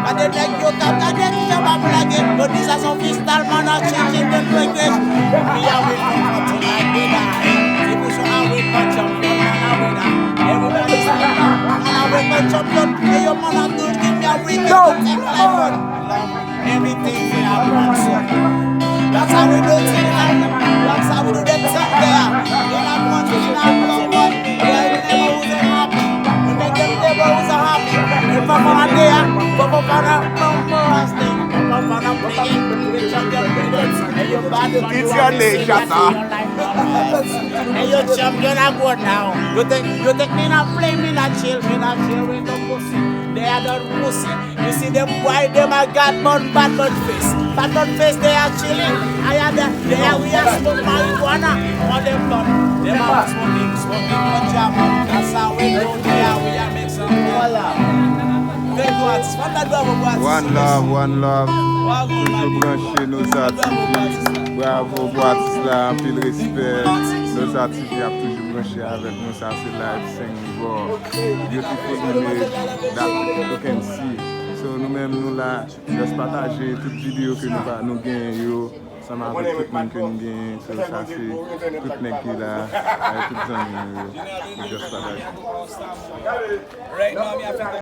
And they like you come and then jump up again. But these are some fiscal man are changing the language. We are with for tonight, we die. People show how we can champion, man, I win. Everybody stand up, man, I win my champion. Hey, your man, I'm good, give me a weekend. Everything we have one son. That's how we do things. That's how we do them things there. You're not one thing, not one one. Yeah, we never was happy. We make them never was happy. And Papa and there, Papa and Papa thing. Papa and playing with champion minutes. And you're bad. It's your nation, And your champion are good now. You think me not play, me not chill with no pussy. They are not pussy. You see them boy, them are got bad face. Bad face, they are chilling. I am there. They are we are smoke marijuana. All them done. Them are smoking ganja. That's how we do. We are make some. One love. Toujours branché nos artistes. Bravo, Boatisla, un peu de respect. Nos artistes qui ont toujours branché avec nous. Ça, c'est live sing. Beautiful image that you can see. So, nous-mêmes, nous là, juste partager toutes les vidéos que nous gagnons. Ça m'a avec tout le monde que nous gagnons. So, ça, c'est tout le monde qui est là. Tout le monde, juste partager.